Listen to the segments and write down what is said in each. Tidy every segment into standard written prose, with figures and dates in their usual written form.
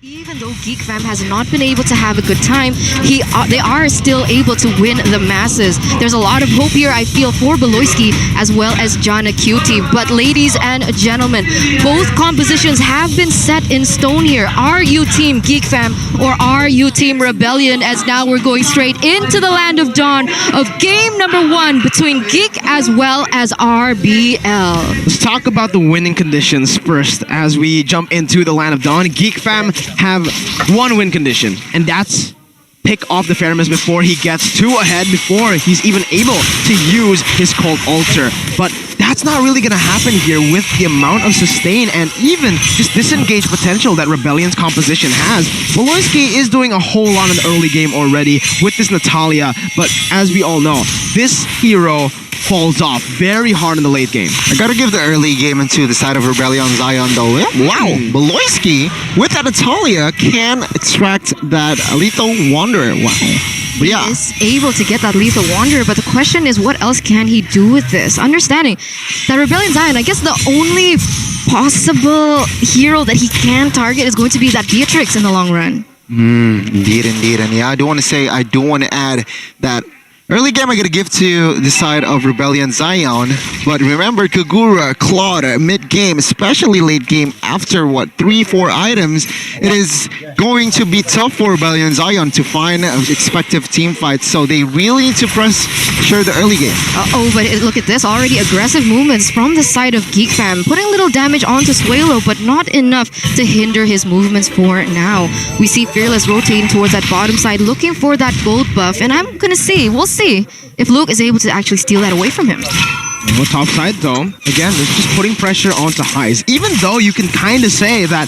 Even though Geek Fam has not been able to have a good time, they are still able to win the masses. There's a lot of hope here, I feel, for Beloyski as well as Jana Cutie. But ladies and gentlemen, both compositions have been set in stone here. Are you Team Geek Fam or are you Team Rebellion? As now we're going straight into the land of dawn of game number 1 between Geek as well as RBL. Let's talk about the winning conditions first as we jump into the land of dawn. Geek Fam have one win condition, and that's pick off the Feramis before he gets too ahead, before he's even able to use his Cold Altar. But that's not really going to happen here with the amount of sustain and even just disengage potential that Rebellion's composition has. Beloyski is doing a whole lot in the early game already with this Natalia, but as we all know, this hero falls off very hard in the late game. I gotta give the early game into the side of Rebellion Zion though. Wow, Beloyski with that Natalia can extract that Lethal Wanderer. Wow. But yeah. He is able to get that Lethal Wanderer, but the question is, what else can he do with this? Understanding that Rebellion Zion, I guess the only possible hero that he can target is going to be that Beatrix in the long run. Indeed. And yeah, I do want to add that early game I gotta give to the side of Rebellion Zion, but remember Kagura, Claude, mid-game, especially late game after 3-4 items, it is going to be tough for Rebellion Zion to find expected team fights, so they really need to pressure the early game. But look at this, already aggressive movements from the side of Geek Fam, putting little damage onto Suelo, but not enough to hinder his movements for now. We see Fearless rotating towards that bottom side, looking for that gold buff, and I'm gonna see, we'll see if Luke is able to actually steal that away from him. Well, top side though, again, it's just putting pressure onto Highs. Even though you can kind of say that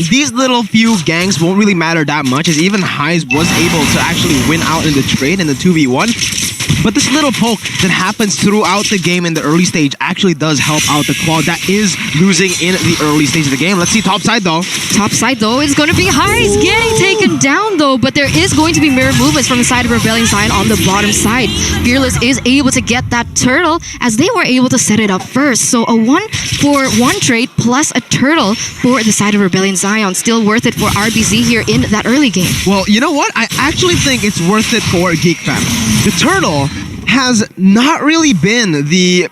these little few gangs won't really matter that much, as even Highs was able to actually win out in the trade in the 2v1. But this little poke that happens throughout the game in the early stage actually does help out the Claw that is losing in the early stage of the game. Let's see top side though. Top side though is going to be Highs getting taken down though, but there is going to be mirror movements from the side of Rebellion Zion on the bottom side. Fearless is able to get that turtle as they were able to set it up first. So a 1-for-1 trade plus a turtle for the side of Rebellion Zion. Still worth it for RBZ here in that early game. Well, you know what? I actually think it's worth it for Geek Fam. The turtle has not really been the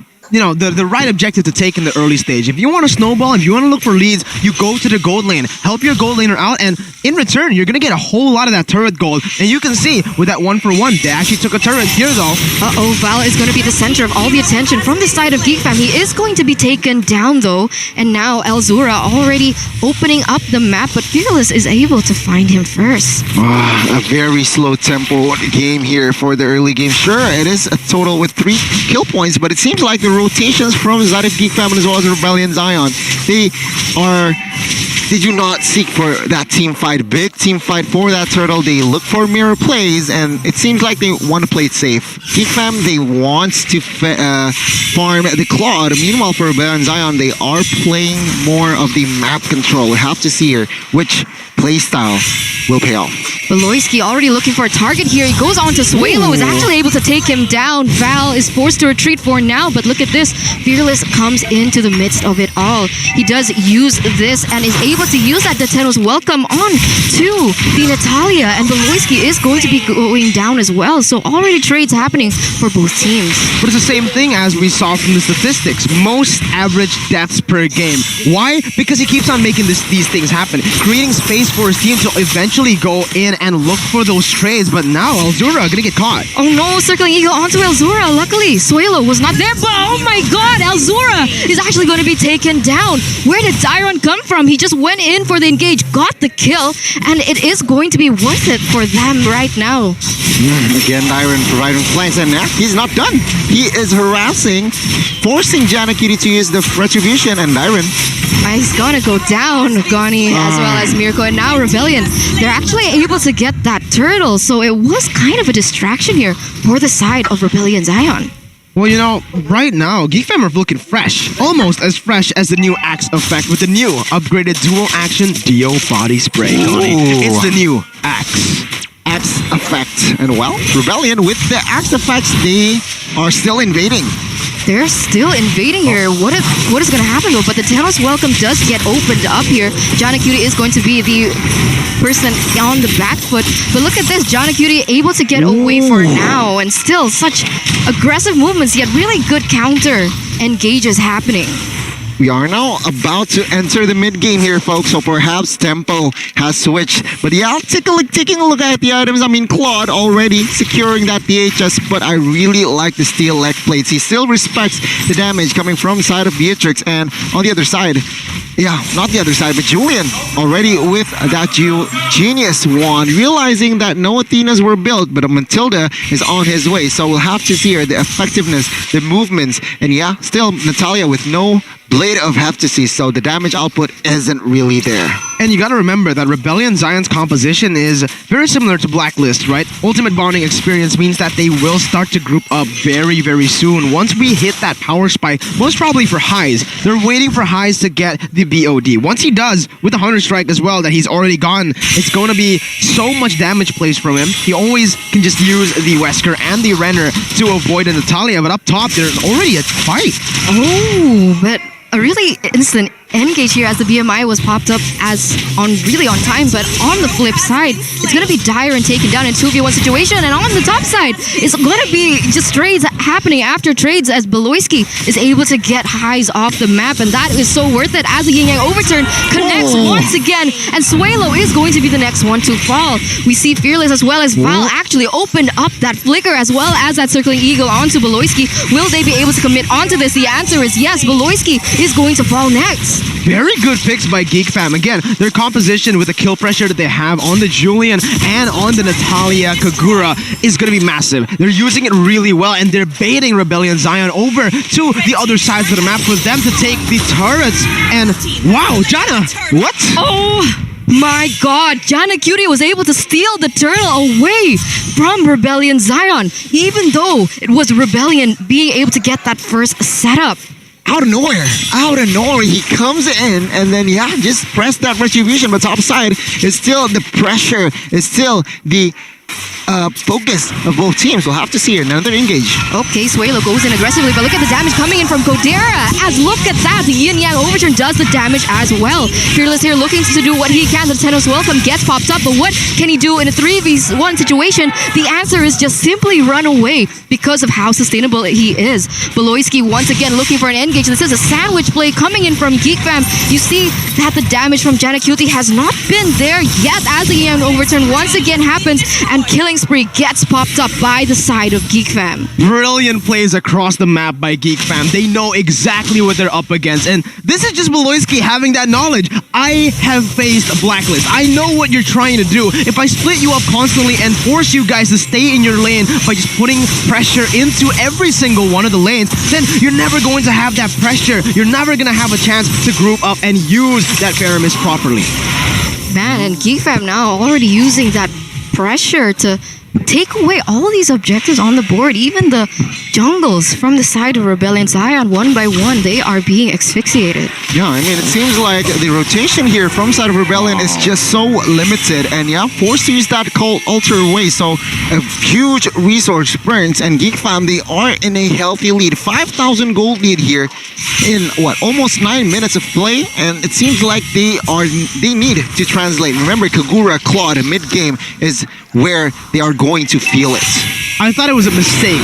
right objective to take in the early stage. If you want to snowball, if you want to look for leads, you go to the gold lane, help your gold laner out, and in return, you're going to get a whole lot of that turret gold. And you can see with that 1-for-1, they actually took a turret here though. Val is going to be the center of all the attention from the side of Geek Fam. He is going to be taken down though, and now Elzura already opening up the map, but Fearless is able to find him first. A very slow tempo game here for the early game. Sure, it is a total with 3 kill points, but it seems like the rotations from Zadif Geek Fam as well as Rebellion Zion, they do not seek for that team fight, big team fight for that turtle. They look for mirror plays, and it seems like they want to play it safe. Geek Fam, they want to farm the Claude. Meanwhile, for Rebellion Zion, they are playing more of the map control. We have to see here which playstyle will pay off. Beloyski already looking for a target here. He goes on to Suelo, is actually able to take him down. Val is forced to retreat for now, but look at this. Fearless comes into the midst of it all. He does use this and is able to use that Detenos welcome on to the Natalia, and Beloyski is going to be going down as well. So already trades happening for both teams. But it's the same thing as we saw from the statistics. Most average deaths per game. Why? Because he keeps on making these things happen, creating space for his team to eventually go in and look for those trades. But now Elzura gonna get caught. Oh no, circling eagle onto Elzura. Luckily, Suelo was not there, but oh my god, Elzura is actually going to be taken down. Where did Tyron come from? He just went in for the engage, got the kill, and it is going to be worth it for them right now. Again, Tyron providing flanks, and he's not done. He is harassing, forcing Janakiri to use the retribution, and Tyron, he's gonna go down, Gani, as well as Mirko, and now Rebellion. They're actually able to get that turtle, so it was kind of a distraction here for the side of Rebellion Zion. Well, you know, right now, Geek Fam are looking fresh. Almost as fresh as the new Axe effect with the new upgraded dual action Dio body spray, Connie. It's the new Axe effect. And well, Rebellion with the Axe effects, they are still invading. they're still invading here. What is going to happen though? But the Thanos welcome does get opened up here. Jana Cutie is going to be the person on the back foot. But look at this, Jana Cutie able to get away for now, and still such aggressive movements, yet really good counter engages happening. We are now about to enter the mid game here, folks. So perhaps tempo has switched. But yeah, taking a look at the items. I mean, Claude already securing that DHS, but I really like the steel leg plates. He still respects the damage coming from the side of Beatrix, and on the other side, yeah, not the other side, but Julian already with that genius wand, realizing that no Athenas were built, but a Matilda is on his way. So we'll have to see here the effectiveness, the movements, and yeah, still Natalia with no Blade of Heptasy, so the damage output isn't really there. And you gotta remember that Rebellion Zion's composition is very similar to Blacklist, right? Ultimate bonding experience means that they will start to group up very, very soon. Once we hit that power spike, most probably for Highs, they're waiting for Highs to get the BOD. Once he does, with the Hunter Strike as well, that he's already gone, it's gonna be so much damage placed from him. He always can just use the Wesker and the Renner to avoid a Natalia, but up top, there's already a fight. Oh, but a really instant engage here as the BMI was popped up as on time, but on the flip side, it's gonna be Dire and taken down in 2v1 situation, and on the top side, it's gonna be just trades happening after trades as Beloyski is able to get Highs off the map, and that is so worth it as the Yin Yang overturn connects once again, and Suelo is going to be the next one to fall. We see Fearless as well as Val actually opened up that flicker as well as that circling eagle onto Beloyski. Will they be able to commit onto this? The answer is yes, Beloyski is going to fall next. Very good picks by Geek Fam. Again, their composition with the kill pressure that they have on the Julian and on the Natalia Kagura is going to be massive. They're using it really well, and they're baiting Rebellion Zion over to the other sides of the map for them to take the turrets. And wow, Jana, what? Oh my god, Jana Cutie was able to steal the turtle away from Rebellion Zion, even though it was Rebellion being able to get that first setup. Out of nowhere, he comes in and then, yeah, just press that retribution. But top side is still the pressure, is still the focus of both teams. We'll have to see another engage. Okay, Suelo goes in aggressively, but look at the damage coming in from Kodera. As look at that, the Yin Yang overturn does the damage as well. Fearless here looking to do what he can. The Tenos welcome gets popped up, but what can he do in a 3v1 situation? The answer is just simply run away because of how sustainable he is. Beloyski once again looking for an engage. This is a sandwich play coming in from Geek Fam. You see that the damage from Jana Cutie has not been there yet as the Yin Yang overturn once again happens, and killing spree gets popped up by the side of Geek Fam. Brilliant plays across the map by Geek Fam. They know exactly what they're up against, and this is just Beloyski having that knowledge. I have faced Blacklist. I know what you're trying to do. If I split you up constantly and force you guys to stay in your lane by just putting pressure into every single one of the lanes, then you're never going to have that pressure. You're never going to have a chance to group up and use that Faramis properly. Man, and Geek Fam now already using that pressure to take away all these objectives on the board. Even the jungles from the side of Rebellion Zion, one by one, they are being asphyxiated. Yeah, I mean, it seems like the rotation here from side of Rebellion is just so limited, and yeah, forced to use that cold alter away. So a huge resource burns, and Geek Fam, they are in a healthy lead, 5,000 gold lead here in what, almost 9 minutes of play, and it seems like they need to translate. Remember, Kagura Claude mid game is where they are going to feel it. I thought it was a mistake.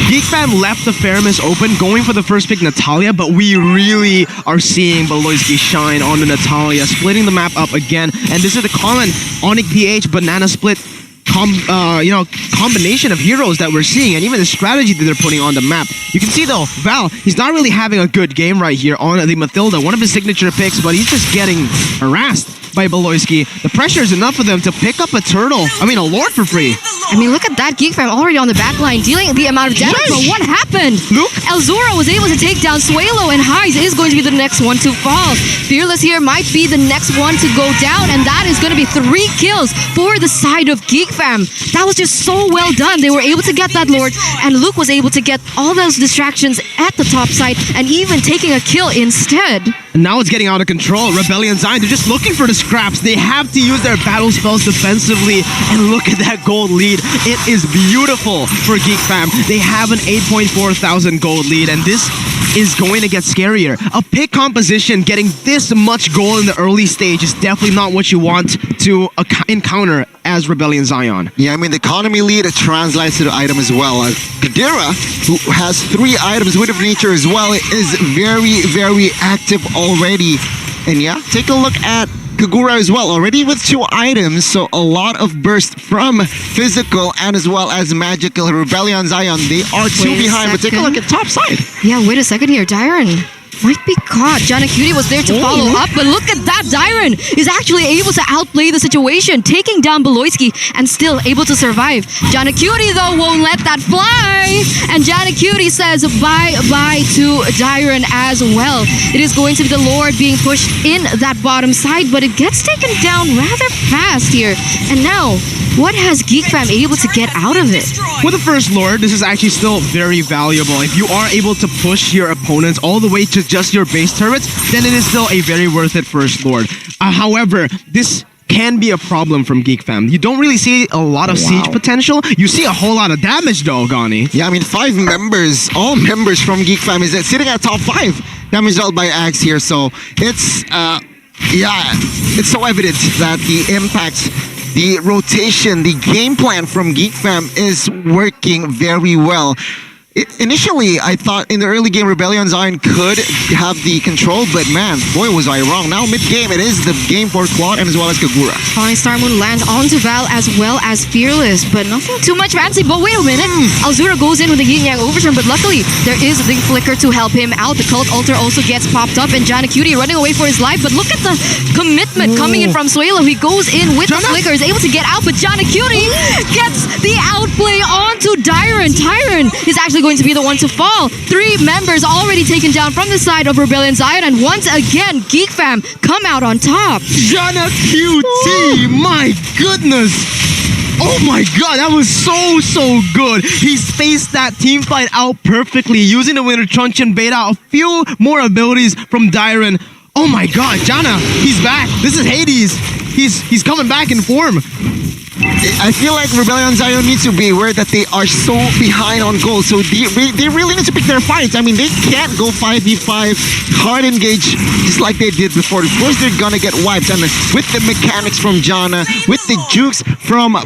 Geek Fam left the Faramis open, going for the first pick Natalia, but we really are seeing Beloyski shine on the Natalia, splitting the map up again. And this is the common Onyx PH banana split combination of heroes that we're seeing, and even the strategy that they're putting on the map. You can see though, Val, he's not really having a good game right here on the Matilda, one of his signature picks, but he's just getting harassed by Beloyski. The pressure is enough for them to pick up a turtle. I mean, a lord for free. I mean, look at that. Geek Fam already on the back line, dealing the amount of damage. But what happened? Look. Elzura was able to take down Suelo, and Highs is going to be the next one to fall. Fearless here might be the next one to go down, and that is going to be 3 kills for the side of Geek Fam. That was just so well done. They were able to get that lord, and Luke was able to get all those distractions at the top side, and even taking a kill instead. And now it's getting out of control. Rebellion Zion, they're just looking for the scraps. They have to use their battle spells defensively. And look at that gold lead. It is beautiful for Geek Fam. They have an 8.4 thousand gold lead, and this is going to get scarier. A pick composition getting this much gold in the early stage is definitely not what you want to encounter as Rebellion Zion. Yeah, I mean, the economy lead translates to the item as well. Kadira, who has 3 items, Wind of Nature as well, is very, very active already. And yeah, take a look at Kagura as well, already with 2 items, so a lot of burst from physical and as well as magical. Rebellion Zion, they are 2 behind, but take a look at top side. Yeah, wait a second here. Dyron might be caught. Jana Cutie was there to follow up, but look at that. Dyron is actually able to outplay the situation, taking down Beloyski and still able to survive. Jana Cutie, though, won't let that fly. And Jana Cutie says bye-bye to Dyron as well. It is going to be the Lord being pushed in that bottom side, but it gets taken down rather fast here. And now, what has Geek Fam able to get out of it? With the First Lord, this is actually still very valuable. If you are able to push your opponents all the way to just your base turrets, then it is still a very worth it First Lord. However, this can be a problem from Geek Fam. You don't really see a lot of siege potential. You see a whole lot of damage though, Gani. Yeah, I mean, 5 members, all members from Geek Fam is sitting at top 5. Damage dealt by Axe here, so it's, yeah, it's so evident that the impact, the rotation, the game plan from Geek Fam is working very well. Initially, I thought in the early game, Rebellion Zion could have the control, but man, boy was I wrong. Now mid-game, it is the game for Claude and as well as Kagura. Falling Star Moon lands onto Val as well as Fearless, but nothing too much fancy. But wait a minute, Alzura goes in with the Yin Yang Overturn, but luckily there is the Flicker to help him out. The Cult Altar also gets popped up, and Jana Cutie running away for his life, but look at the commitment coming in from Suelo. He goes in with the Flicker, is able to get out, but Jana Cutie gets the outplay onto Dyron. Tyron is actually going to be the one to fall. 3 members already taken down from the side of Rebellion Zion, and once again, Geek Fam come out on top. Jana QT, my goodness. Oh my god, that was so good. He spaced that team fight out perfectly, using the Winter Truncheon bait out a few more abilities from Dyron. Oh my god, Jana, he's back. This is Hades. He's coming back in form. I feel like Rebellion Zion needs to be aware that they are so behind on gold, so they really need to pick their fights. I mean, they can't go 5v5 hard engage just like they did before. Of course, they're gonna get wiped, and with the mechanics from Jana, with the jukes from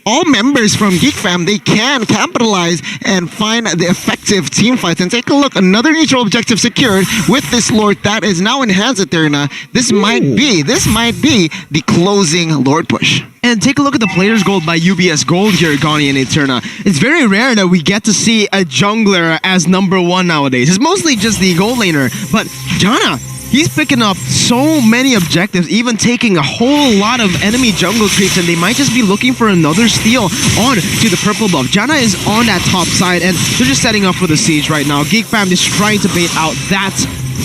all members from Geek Fam, they can capitalize and find the effective team fights. And take a look, another neutral objective secured with this Lord that is now in hands of Eterna. This might be the closing Lord push. And take a look at the players' gold by UBS Gold here, Gani and Eterna. It's very rare that we get to see a jungler as #1 nowadays. It's mostly just the gold laner. But Jana, he's picking up so many objectives, even taking a whole lot of enemy jungle creeps, and they might just be looking for another steal on to the purple buff. Jana is on that top side, and they're just setting up for the siege right now. Geek Fam is trying to bait out that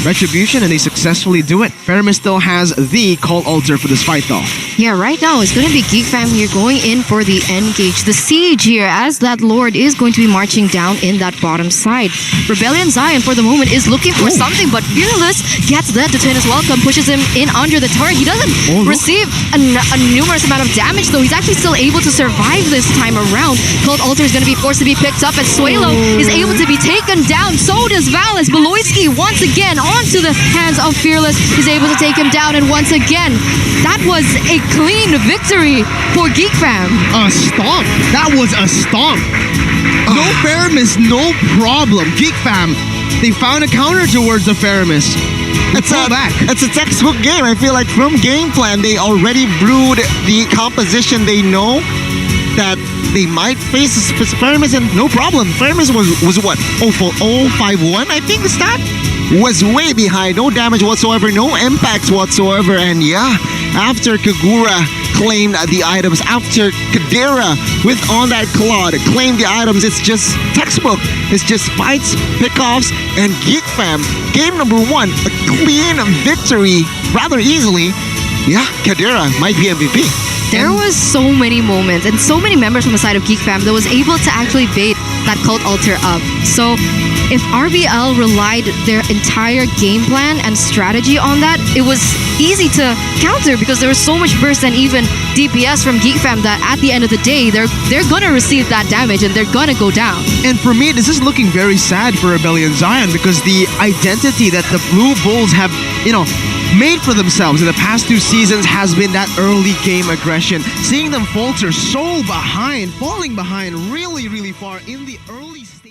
retribution, and they successfully do it. Fermis still has the Cult Altar for this fight though. Yeah, right now it's going to be Geek Fam here going in for the engage. The siege here, as that Lord is going to be marching down in that bottom side. Rebellion Zion for the moment is looking for something, but Fearless gets that. Detenus Welcome pushes him in under the turret. He doesn't receive a numerous amount of damage though. He's actually still able to survive this time around. Cult Altar is going to be forced to be picked up, as Suelo is able to be taken down. So does Val, as Beloyski once again onto the hands of Fearless is able to take him down, and once again, that was a clean victory for Geek Fam. A stomp. That was a stomp. No Fermis, no problem. Geek Fam, they found a counter towards the Fermis. It's a textbook game. I feel like from game plan, they already brewed the composition. They know that they might face Fermis, and no problem. Fermis was what? 051, I think the stat? Was way behind, no damage whatsoever, no impact whatsoever, and yeah, after Kagura claimed the items, after Kadira with on that Claude claimed the items, it's just textbook. It's just fights, pickoffs, and Geek Fam. Game #1, a clean victory, rather easily. Yeah, Kadira might be MVP. There was so many moments and so many members from the side of Geek Fam that was able to actually bait that cult altar up. So if RBL relied their entire game plan and strategy on that, it was easy to counter because there was so much burst and even DPS from Geek Fam that at the end of the day, they're gonna receive that damage and they're gonna go down. And for me, this is looking very sad for Rebellion Zion because the identity that the Blue Bulls have, made for themselves in the past 2 seasons has been that early game aggression. Seeing them falter so behind, falling behind really, really far in the early stage.